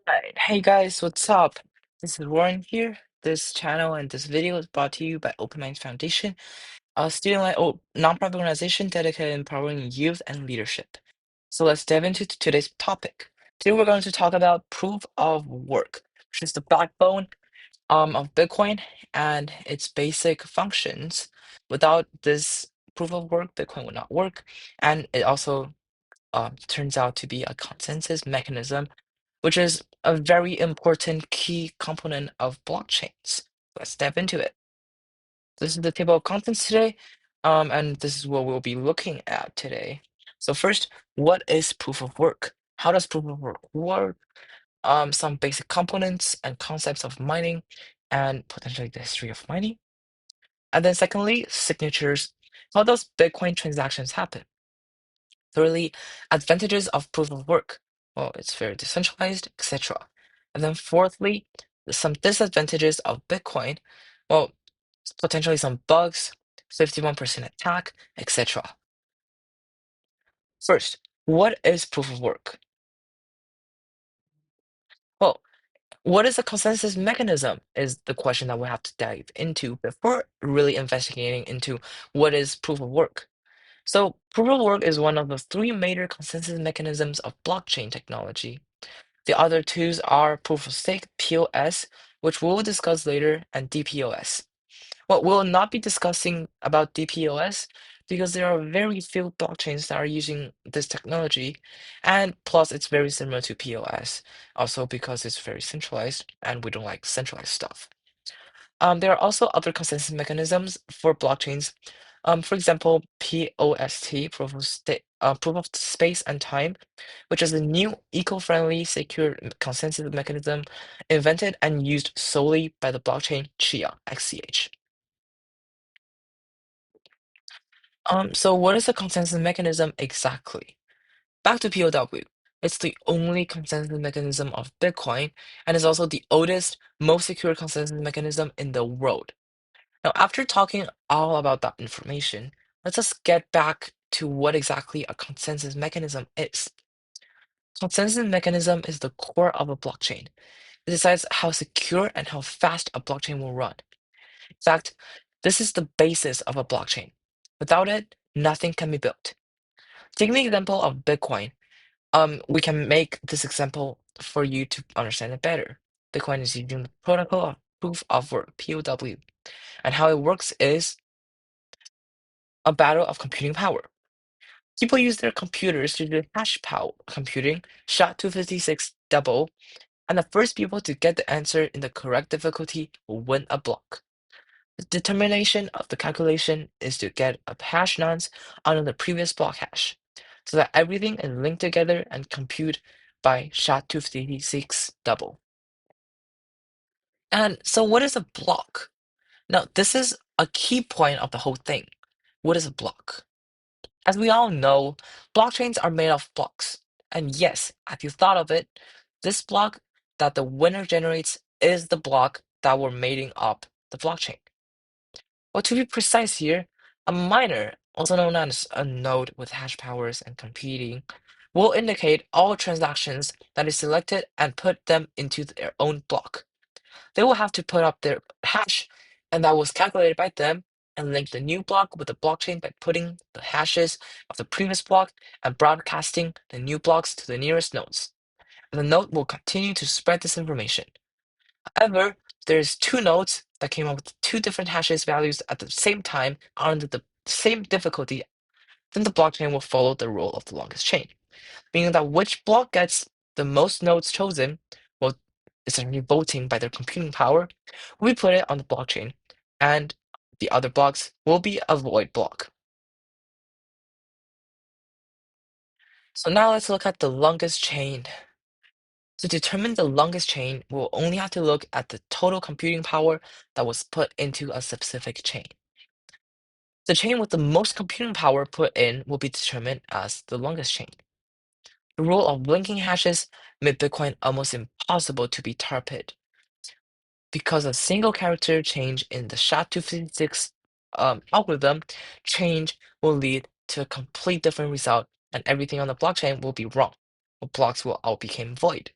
Right. Hey guys, what's up? This is Warren here. This channel and this video is brought to you by Open Minds Foundation, a student-led nonprofit organization dedicated to empowering youth and leadership. So let's dive into today's topic. Today we're going to talk about proof of work, which is the backbone of Bitcoin and its basic functions. Without this proof of work, Bitcoin would not work, and it also turns out to be a consensus mechanism which is a very important key component of blockchains. Let's dive into it. This is the table of contents today, and this is what we'll be looking at today. So first, what is proof of work? How does proof of work work? Some basic components and concepts of mining, and potentially the history of mining. And then secondly, signatures. How does Bitcoin transactions happen? Thirdly, advantages of proof of work. Well, it's very decentralized, etc. And then fourthly, some disadvantages of Bitcoin. Well, potentially some bugs, 51% attack, etc. First, what is proof of work? Well, what is a consensus mechanism is the question that we have to dive into before really investigating into what is proof of work. So, proof of work is one of the three major consensus mechanisms of blockchain technology. The other two are proof of stake, POS, which we'll discuss later, and DPoS. Well, we'll not be discussing about DPoS because there are very few blockchains that are using this technology, and plus it's very similar to POS, also because it's very centralized and we don't like centralized stuff. There are also other consensus mechanisms for blockchains. For example, POST, proof of space and time, which is a new eco-friendly secure consensus mechanism invented and used solely by the blockchain Chia, XCH. So what is a consensus mechanism exactly? Back to POW. It's the only consensus mechanism of Bitcoin and is also the oldest, most secure consensus mechanism in the world. Now, after talking all about that information, let's just get back to what exactly a consensus mechanism is. Consensus mechanism is the core of a blockchain. It decides how secure and how fast a blockchain will run. In fact, this is the basis of a blockchain. Without it, nothing can be built. Taking the example of Bitcoin, we can make this example for you to understand it better. Bitcoin is using the protocol of proof of work, POW, and how it works is a battle of computing power. People use their computers to do hash power computing, SHA-256 double, and the first people to get the answer in the correct difficulty will win a block. The determination of the calculation is to get a hash nonce out of the previous block hash, so that everything is linked together and compute by SHA-256 double. And so what is a block? Now, this is a key point of the whole thing. What is a block? As we all know, blockchains are made of blocks. And yes, if you thought of it, this block that the winner generates is the block that we're making up the blockchain. Well, to be precise here, a miner, also known as a node with hash powers and competing, will indicate all transactions that is selected and put them into their own block. They will have to put up their hash, and that was calculated by them, and link the new block with the blockchain by putting the hashes of the previous block and broadcasting the new blocks to the nearest nodes. And the node will continue to spread this information. However, there's two nodes that came up with two different hashes values at the same time under the same difficulty, then the blockchain will follow the rule of the longest chain, meaning that which block gets the most nodes chosen, well, essentially voting by their computing power, we put it on the blockchain, and the other blocks will be a void block. So now let's look at the longest chain. To determine the longest chain, we'll only have to look at the total computing power that was put into a specific chain. The chain with the most computing power put in will be determined as the longest chain. The rule of linking hashes made Bitcoin almost impossible to be targeted because a single character change in the SHA-256 algorithm change will lead to a complete different result, and everything on the blockchain will be wrong. The blocks will all become void.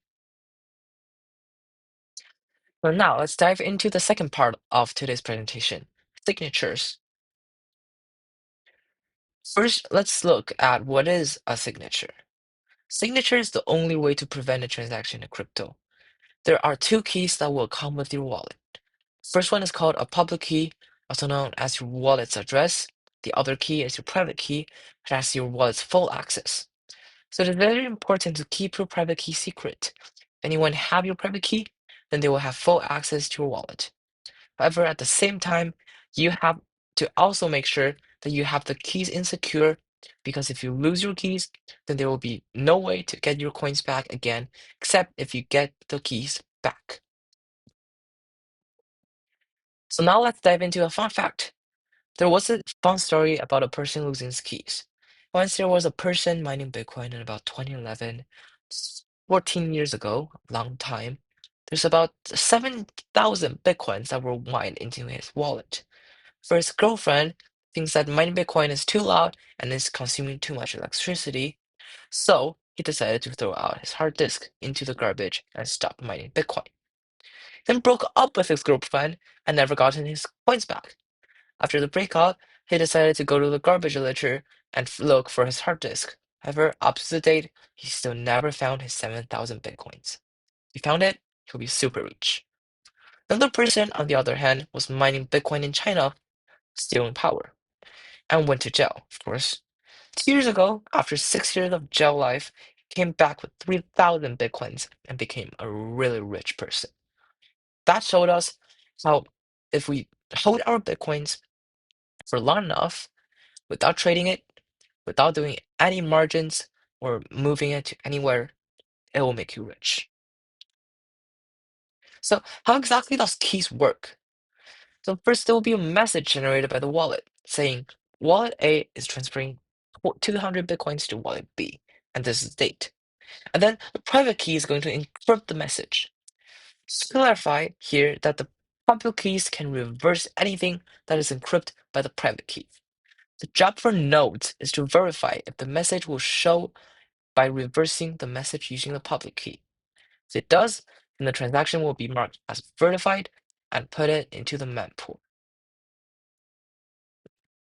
So now let's dive into the second part of today's presentation, signatures. First, let's look at what is a signature. Signature is the only way to prevent a transaction in crypto. There are two keys that will come with your wallet. First one is called a public key, also known as your wallet's address. The other key is your private key, which has your wallet's full access. So it is very important to keep your private key secret. If anyone have your private key, then they will have full access to your wallet. However, at the same time, you have to also make sure that you have the keys insecure, because if you lose your keys, then there will be no way to get your coins back again, except if you get the keys back. So now let's dive into a fun fact. There was a fun story about a person losing his keys. Once there was a person mining Bitcoin in about 2011, 14 years ago, a long time. There's about 7,000 Bitcoins that were mined into his wallet. For his girlfriend, thinks that mining Bitcoin is too loud and is consuming too much electricity, so he decided to throw out his hard disk into the garbage and stop mining Bitcoin. Then broke up with his girlfriend and never gotten his coins back. After the breakup, he decided to go to the garbage litter and look for his hard disk. However, up to the date, he still never found his 7,000 Bitcoins. If he found it, he'll be super rich. Another person, on the other hand, was mining Bitcoin in China, stealing power, and went to jail, of course. 2 years ago, after 6 years of jail life, he came back with 3,000 Bitcoins and became a really rich person. That showed us how if we hold our Bitcoins for long enough without trading it, without doing any margins or moving it to anywhere, it will make you rich. So, how exactly does keys work? So, first, there will be a message generated by the wallet saying wallet A is transferring 200 Bitcoins to wallet B, and this is the date. And then the private key is going to encrypt the message. Just to clarify here that the public keys can reverse anything that is encrypted by the private key. The job for nodes is to verify if the message will show by reversing the message using the public key. If it does, then the transaction will be marked as verified and put it into the mempool.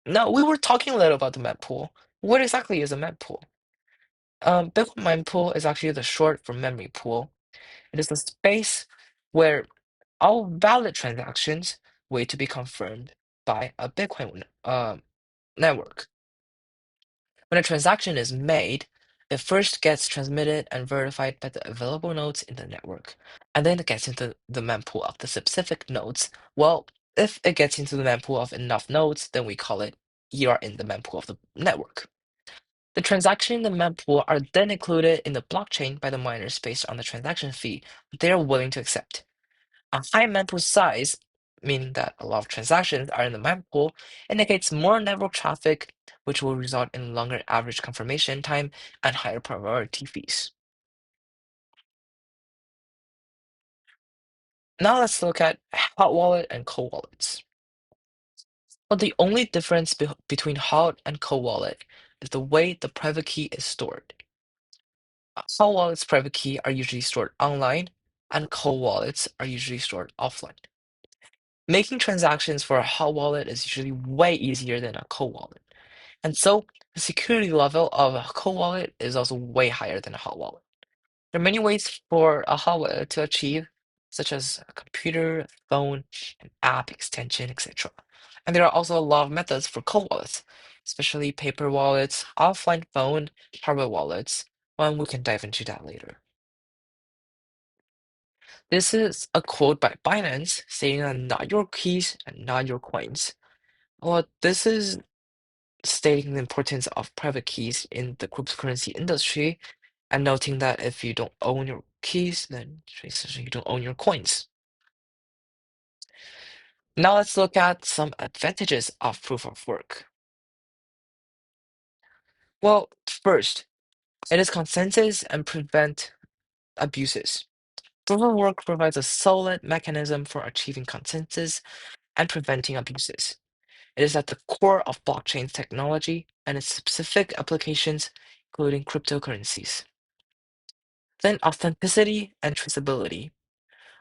Now, we were talking a little about the mempool. What exactly is a mempool? Bitcoin mempool is actually the short for memory pool. It is the space where all valid transactions wait to be confirmed by a Bitcoin network. When a transaction is made, it first gets transmitted and verified by the available nodes in the network, and then it gets into the mempool of the specific nodes. Well, if it gets into the mempool of enough nodes, then we call it you are in the mempool of the network. The transactions in the mempool are then included in the blockchain by the miners based on the transaction fee they are willing to accept. A high mempool size, meaning that a lot of transactions are in the mempool, indicates more network traffic, which will result in longer average confirmation time and higher priority fees. Now let's look at hot wallet and cold wallets. Well, the only difference between hot and cold wallet is the way the private key is stored. Hot wallets' private key are usually stored online, and cold wallets are usually stored offline. Making transactions for a hot wallet is usually way easier than a cold wallet. And so the security level of a cold wallet is also way higher than a hot wallet. There are many ways for a hot wallet to achieve, such as a computer, phone, an app extension, etc. And there are also a lot of methods for cold wallets, especially paper wallets, offline phone, hardware wallets, and we can dive into that later. This is a quote by Binance saying that not your keys and not your coins. Well, this is stating the importance of private keys in the cryptocurrency industry and noting that if you don't own your keys, then essentially you don't own your coins. Now let's look at some advantages of proof of work. Well, first, it is consensus and prevent abuses. Proof of work provides a solid mechanism for achieving consensus and preventing abuses. It is at the core of blockchain technology and its specific applications, including cryptocurrencies. Then authenticity and traceability.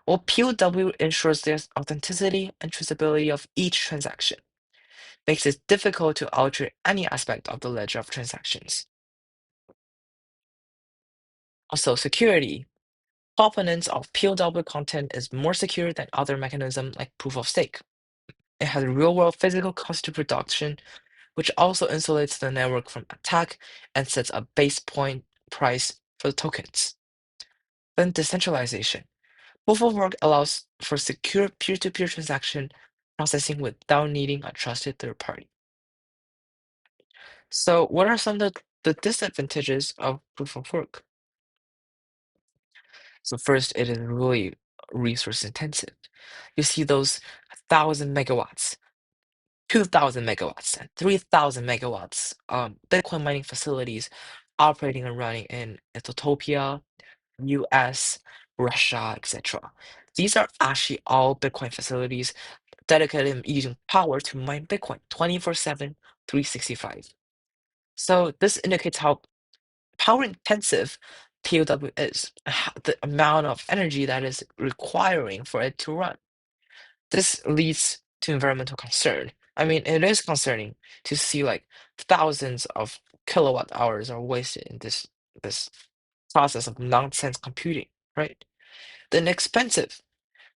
Well, POW ensures the authenticity and traceability of each transaction, makes it difficult to alter any aspect of the ledger of transactions. Also, security. Provenance of POW content is more secure than other mechanisms like proof of stake. It has real-world physical cost of production, which also insulates the network from attack and sets a base point price for the tokens. Then decentralization. Proof of work allows for secure peer-to-peer transaction processing without needing a trusted third party. So, what are some of the disadvantages of proof of work? So, first, it is really resource intensive. You see those 1,000 megawatts, 2,000 megawatts, and 3,000 megawatts Bitcoin mining facilities operating and running in Ethiopia, US, Russia, etc. These are actually all Bitcoin facilities dedicated and using power to mine Bitcoin 24/7, 365. So this indicates how power intensive POW is, the amount of energy that is requiring for it to run. This leads to environmental concern. I mean, it is concerning to see like thousands of kilowatt hours are wasted in this process of nonsense computing, right? Then expensive.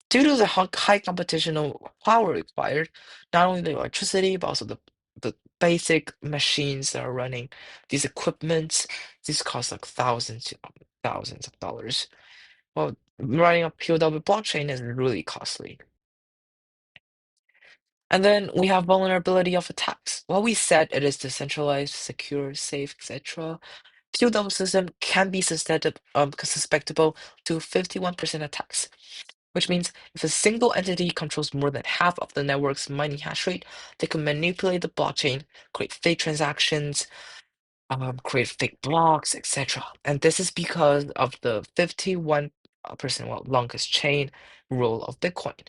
Due to the high computational power required, not only the electricity, but also the basic machines that are running these equipments, these cost like thousands of dollars. Well, running a POW blockchain is really costly. And then we have vulnerability of attacks. While we said it is decentralized, secure, safe, etc., POW system can be susceptible to 51% attacks, which means if a single entity controls more than half of the network's mining hash rate, they can manipulate the blockchain, create fake transactions, create fake blocks, etc. And this is because of the 51% longest chain rule of Bitcoin.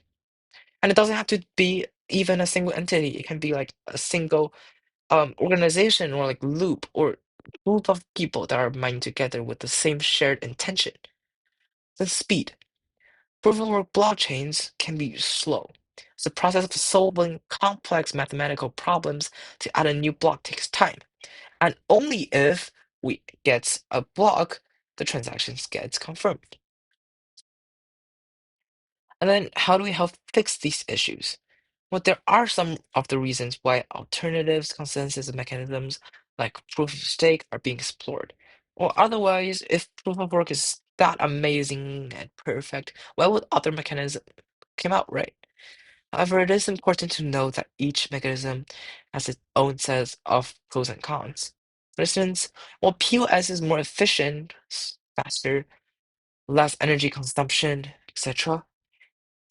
And it doesn't have to be even a single entity. It can be like a single organization or like loop or group of people that are mining together with the same shared intention. The speed. Proof of work blockchains can be slow. The process of solving complex mathematical problems to add a new block takes time. And only if we get a block, the transactions gets confirmed. And then how do we help fix these issues? Well, there are some of the reasons why alternatives, consensus mechanisms like proof of stake are being explored. Or otherwise, if proof of work is that amazing and perfect, why would other mechanisms come out, right? However, it is important to know that each mechanism has its own set of pros and cons. For instance, while POS is more efficient, faster, less energy consumption, etc.,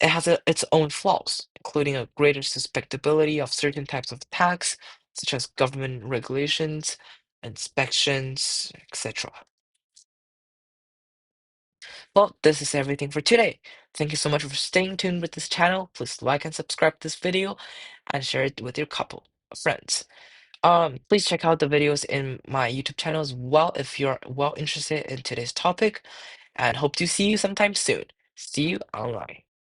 it has its own flaws, including a greater susceptibility of certain types of attacks, such as government regulations, inspections, etc. Well, this is everything for today. Thank you so much for staying tuned with this channel. Please like and subscribe to this video and share it with your couple of friends. Please check out the videos in my YouTube channel as well if you're well interested in today's topic, and hope to see you sometime soon. See you online.